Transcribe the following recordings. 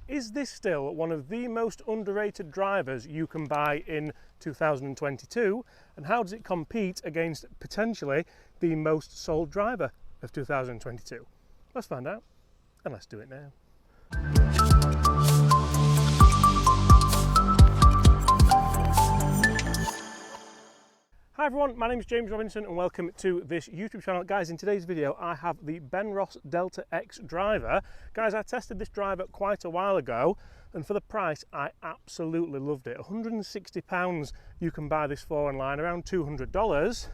is this still one of the most underrated drivers you can buy in 2022? And how does it compete against potentially the most sold driver of 2022? Let's find out, and let's do it now. Hi everyone, my name is James Robinson and welcome to this YouTube channel. Guys, in today's video I have the benross Delta X driver. Guys, I tested this driver quite a while ago and for the price I absolutely loved it. £160 you can buy this for online, around $200.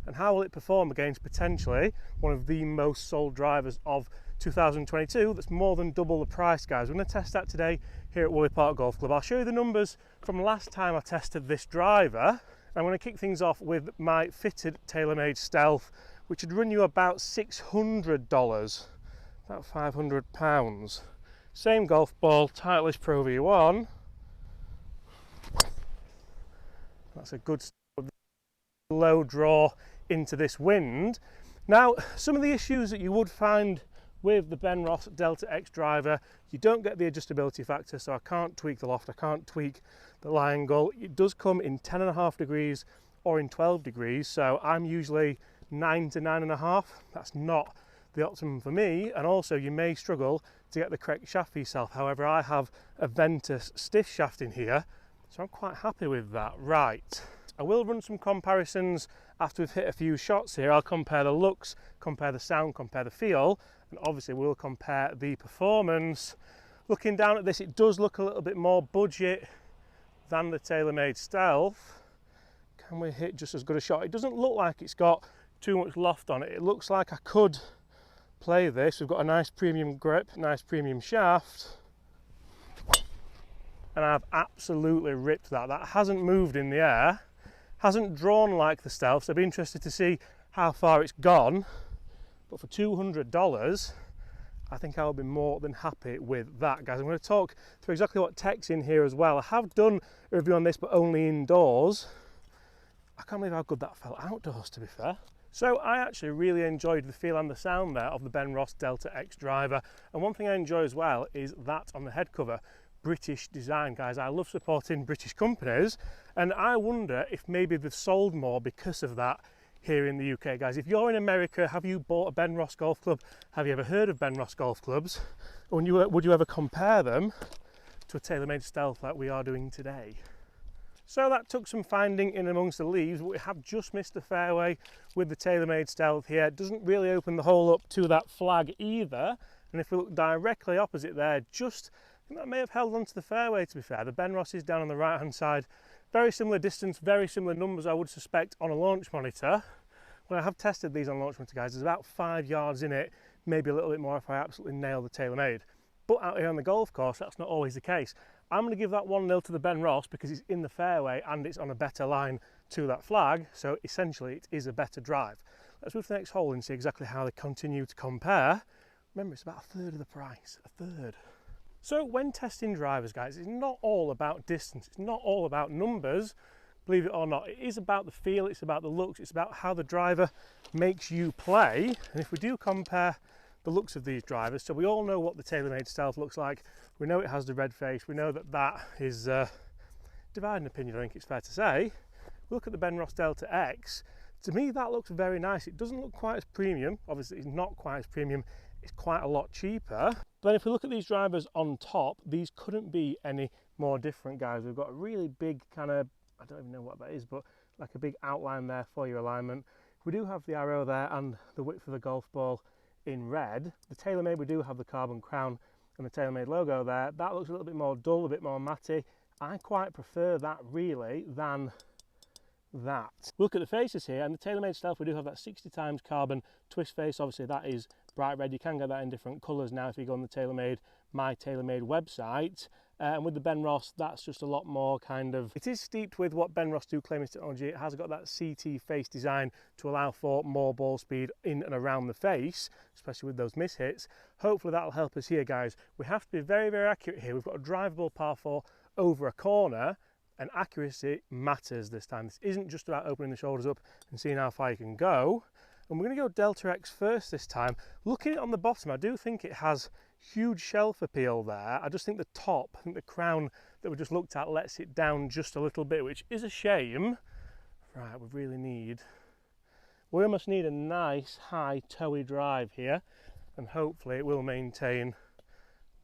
And how will it perform against potentially one of the most sold drivers of 2022 that's more than double the price, guys? We're going to test that today here at Woolley Park Golf Club. I'll show you the numbers from last time I tested this driver. I'm going to kick things off with my fitted Taylormade Stealth, which would run you about $600, about £500. Same golf ball, Titleist Pro V1. That's a good low draw into this wind. Now, some of the issues that you would find with the benross Delta X driver, you don't get the adjustability factor, so I can't tweak the loft, I can't tweak the lie angle. It does come in 10.5 degrees or in 12 degrees, so I'm usually 9 to 9.5. That's not the optimum for me, and also you may struggle to get the correct shaft for yourself. However, I have a Ventus stiff shaft in here, so I'm quite happy with that. Right, I will run some comparisons after we've hit a few shots here. I'll compare the looks, compare the sound, compare the feel, and obviously we'll compare the performance. Looking down at this, it does look a little bit more budget than the Taylormade Stealth. Can we hit just as good a shot? It doesn't look like it's got too much loft on it. It looks like I could play this. We've got a nice premium grip, nice premium shaft, and I've absolutely ripped that. That hasn't moved in the air, hasn't drawn like the Stealth, so I'd be interested to see how far it's gone. But for $200, I think I'll be more than happy with that, guys. I'm going to talk through exactly what tech's in here as well. I have done a review on this, but only indoors. I can't believe how good that felt outdoors, to be fair. So I actually really enjoyed the feel and the sound there of the benross Delta X driver. And one thing I enjoy as well is that on the head cover, British design, guys. I love supporting British companies, and I wonder if maybe they've sold more because of that here in the UK, guys. If you're in America, have you bought a benross golf club? Have you ever heard of benross golf clubs? Would you ever compare them to a Taylormade Stealth like we are doing today? So that took some finding in amongst the leaves, but we have just missed the fairway with the Taylormade Stealth here. It doesn't really open the hole up to that flag either. And if we look directly opposite there, I think that may have held onto the fairway, to be fair. The benross is down on the right hand side. Very similar distance, very similar numbers, I would suspect, on a launch monitor. When I have tested these on launch monitor, guys, there's about 5 yards in it, maybe a little bit more if I absolutely nail the Taylormade. But out here on the golf course, that's not always the case. I'm going to give that 1-0 to the benross because it's in the fairway and it's on a better line to that flag, so essentially it is a better drive. Let's move to the next hole and see exactly how they continue to compare. Remember, it's about a third of the price, a third. So when testing drivers, guys, it's not all about distance, it's not all about numbers, believe it or not. It is about the feel, it's about the looks, it's about how the driver makes you play. And if we do compare the looks of these drivers, so we all know what the Taylormade Stealth looks like. We know it has the red face, we know that that is dividing opinion, I think it's fair to say. Look at the benross Delta X. To me, that looks very nice. It doesn't look quite as premium. Obviously, it's not quite as premium. It's quite a lot cheaper. But if we look at these drivers on top, these couldn't be any more different, guys. We've got a really big kind of, I don't even know what that is, but like a big outline there for your alignment. We do have the arrow there and the width of the golf ball in red. The Taylormade, we do have the carbon crown and the Taylormade logo there. That looks a little bit more dull, a bit more matty. I quite prefer that really than that. Look at the faces here, and the Taylormade Stealth, we do have that 60 times carbon twist face. Obviously that is bright red. You can get that in different colours now if you go on the Taylormade, my Taylormade website. And with the benross, that's just a lot more kind of, it is steeped with what benross do claim is technology. It has got that CT face design to allow for more ball speed in and around the face, especially with those mishits. Hopefully that'll help us here, guys. We have to be very, very accurate here. We've got a drivable par 4 over a corner, and accuracy matters this time. This isn't just about opening the shoulders up and seeing how far you can go. And we're going to go Delta X first this time. Looking at it on the bottom, I do think it has huge shelf appeal there. I just think the top, I think the crown that we just looked at lets it down just a little bit, which is a shame. Right, we almost need a nice high towy drive here, and hopefully it will maintain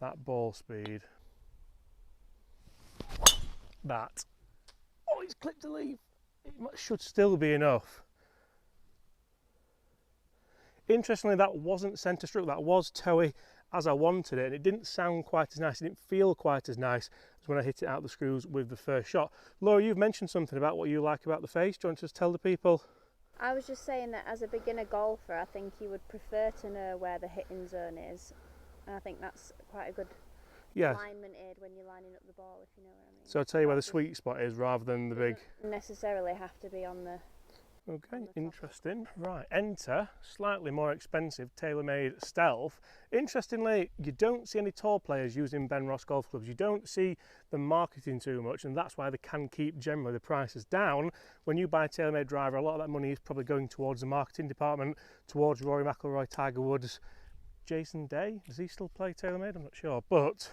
that ball speed. That. Oh, he's clipped a leaf. It should still be enough. Interestingly, that wasn't centre stroke, that was towy as I wanted it, and it didn't sound quite as nice, it didn't feel quite as nice as when I hit it out the screws with the first shot. Laura, you've mentioned something about what you like about the face. Do you want to just tell the people? I was just saying that as a beginner golfer, I think you would prefer to know where the hitting zone is, and I think that's quite a good alignment aid when you're lining up the ball, if you know what I mean. So I'll tell you where the sweet spot is rather than the big... necessarily have to be on the... Okay, interesting. Right, enter slightly more expensive Taylormade Stealth. Interestingly, you don't see any tour players using benross golf clubs. You don't see them marketing too much, and that's why they can keep generally the prices down. When you buy a Taylormade driver, a lot of that money is probably going towards the marketing department, towards Rory McIlroy, Tiger Woods, Jason Day. Does he still play Taylormade? I'm not sure, but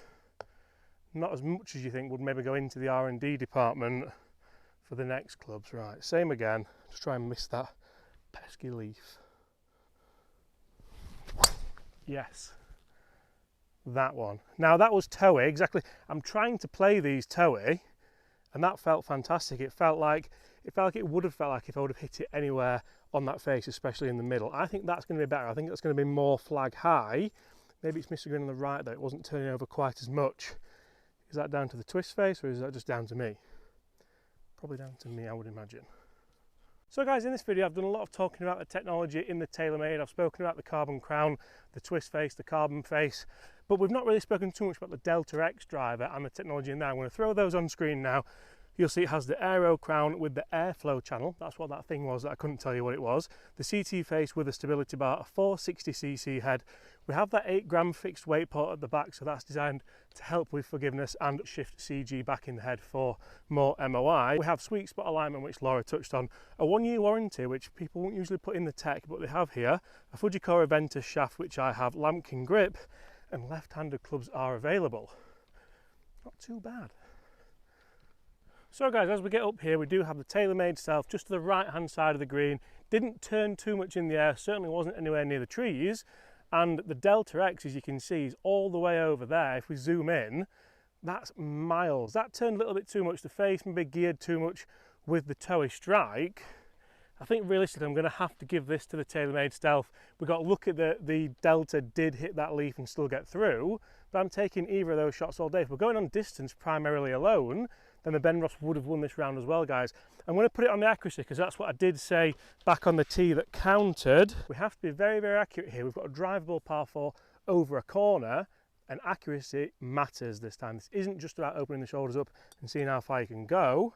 not as much as you think would maybe go into the R&D department for the next clubs. Right, same again. Just try and miss that pesky leaf. Yes, that one. Now that was towy, exactly. I'm trying to play these towy, and that felt fantastic. It felt like it would have felt like if I would have hit it anywhere on that face, especially in the middle. I think that's going to be better. I think that's going to be more flag high. Maybe it's Mr. Green on the right though. It wasn't turning over quite as much. Is that down to the twist face, or is that just down to me? Probably down to me, I would imagine. So guys, in this video I've done a lot of talking about the technology in the Taylormade. I've spoken about the carbon crown, the twist face, the carbon face, but we've not really spoken too much about the Delta X driver and the technology in there. I'm going to throw those on screen now. You'll see it has the aero crown with the airflow channel. That's what that thing was that I couldn't tell you what it was. The CT face with a stability bar, a 460cc head. We have that 8-gram fixed weight port at the back, so that's designed to help with forgiveness and shift CG back in the head for more MOI. We have sweet spot alignment, which Laura touched on, a 1-year warranty, which people won't usually put in the tech, but they have here, a Fujikura Ventus shaft, which I have, lambkin grip, and left-handed clubs are available. Not too bad. So guys, as we get up here, we do have the Taylormade Stealth just to the right-hand side of the green. Didn't turn too much in the air, certainly wasn't anywhere near the trees. And the Delta X, as you can see, is all the way over there. If we zoom in, that's miles. That turned a little bit too much. The face maybe geared too much with the towy strike. I think realistically, I'm going to have to give this to the Taylormade Stealth. We've got to look at the Delta did hit that leaf and still get through, but I'm taking either of those shots all day. If we're going on distance primarily alone, then the benross would have won this round as well, guys. I'm going to put it on the accuracy because that's what I did say back on the tee that counted. We have to be very, very accurate here. We've got a drivable par 4 over a corner, and accuracy matters this time. This isn't just about opening the shoulders up and seeing how far you can go.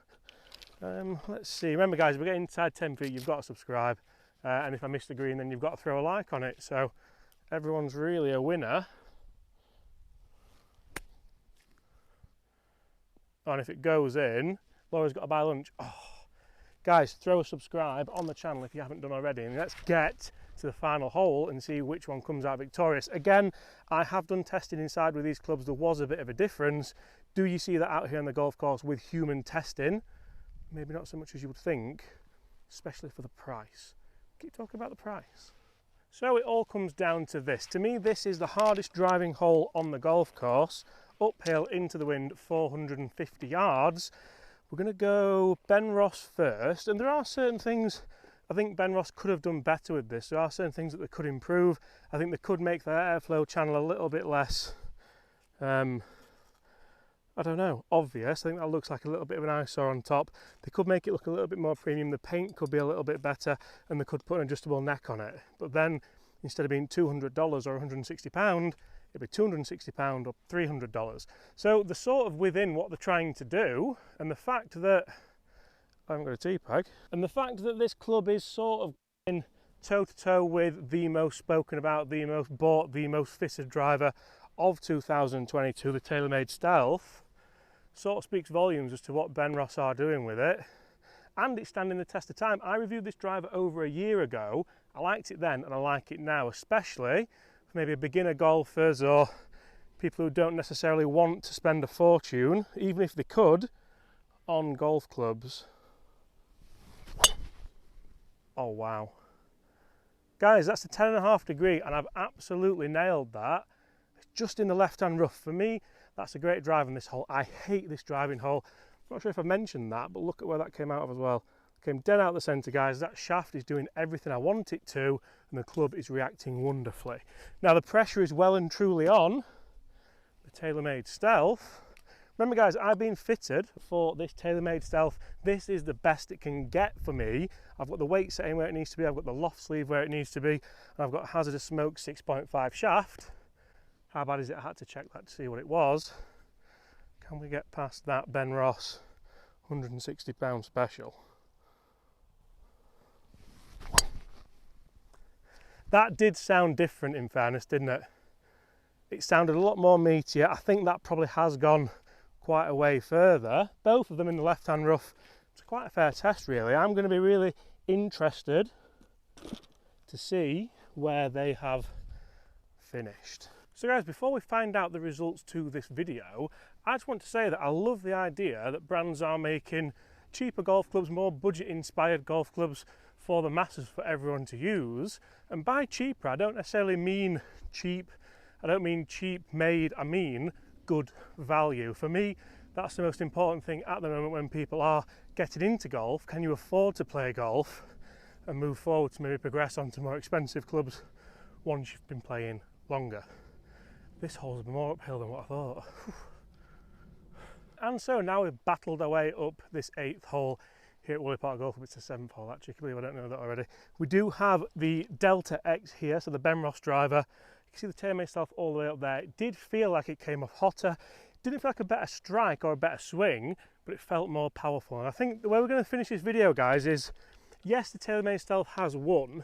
Let's see. Remember, guys, if we get inside 10 feet, you've got to subscribe. And if I miss the green, then you've got to throw a like on it. So everyone's really a winner. And if it goes in, Laura's got to buy lunch. Oh, guys, throw a subscribe on the channel if you haven't done already. And let's get to the final hole and see which one comes out victorious. Again, I have done testing inside with these clubs. There was a bit of a difference. Do you see that out here on the golf course with human testing? Maybe not so much as you would think, especially for the price. Keep talking about the price. So it all comes down to this. To me, this is the hardest driving hole on the golf course. Uphill into the wind, 450 yards. We're going to go benross first, and there are certain things I think benross could have done better with this. There are certain things that they could improve. I think they could make their airflow channel a little bit less, I don't know, obvious. I think that looks like a little bit of an eyesore on top. They could make it look a little bit more premium. The paint could be a little bit better, and they could put an adjustable neck on it. But then, instead of being $200 or £160, it'd be £260 or $300. So they're sort of within what they're trying to do, and the fact that I haven't got a tee peg, and the fact that this club is sort of in toe to toe with the most spoken about, the most bought, the most fitted driver of 2022, the Taylormade Stealth, sort of speaks volumes as to what benross are doing with it, and it's standing the test of time. I reviewed this driver over a year ago. I liked it then and I like it now, especially for maybe beginner golfers or people who don't necessarily want to spend a fortune, even if they could, on golf clubs. Oh wow. Guys, that's a 10.5 degree and I've absolutely nailed that. It's just in the left-hand rough. For me, that's a great drive in this hole. I hate this driving hole. I'm not sure if I mentioned that, but look at where that came out of as well. It came dead out the centre, guys. That shaft is doing everything I want it to, and the club is reacting wonderfully. Now the pressure is well and truly on the Taylormade Stealth. Remember guys, I've been fitted for this Taylormade Stealth. This is the best it can get for me. I've got the weight setting where it needs to be, I've got the loft sleeve where it needs to be, and I've got hazardous smoke 6.5 shaft. How bad is it? I had to check that to see what it was. Can we get past that benross £160 special? That did sound different in fairness, didn't it? It sounded a lot more meatier. I think that probably has gone quite a way further. Both of them in the left-hand rough. It's quite a fair test really. I'm going to be really interested to see where they have finished. So guys, before we find out the results to this video, I just want to say that I love the idea that brands are making cheaper golf clubs, more budget-inspired golf clubs for the masses, for everyone to use. And by cheaper, I don't necessarily mean cheap. I don't mean cheap made, I mean good value. For me, that's the most important thing at the moment when people are getting into golf. Can you afford to play golf and move forward to maybe progress onto more expensive clubs once you've been playing longer? This hole's more uphill than what I thought. And so now we've battled our way up this 8th hole here at Woolley Park Golf Club. It's the 7th hole actually, can you believe I don't know that already. We do have the Delta X here, so the benross driver. You can see the Taylormade Stealth all the way up there. It did feel like it came off hotter. It didn't feel like a better strike or a better swing, but it felt more powerful. And I think the way we're going to finish this video, guys, is yes, the Taylormade Stealth has won,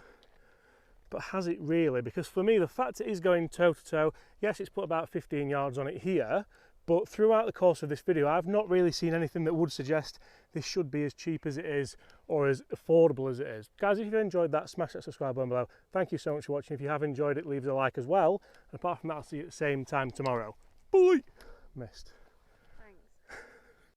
but has it really? Because for me, the fact it is going toe-to-toe, yes, it's put about 15 yards on it here, but throughout the course of this video, I've not really seen anything that would suggest this should be as cheap as it is or as affordable as it is. Guys, if you've enjoyed that, smash that subscribe button below. Thank you so much for watching. If you have enjoyed it, leave a like as well. And apart from that, I'll see you at the same time tomorrow. Bye! Missed.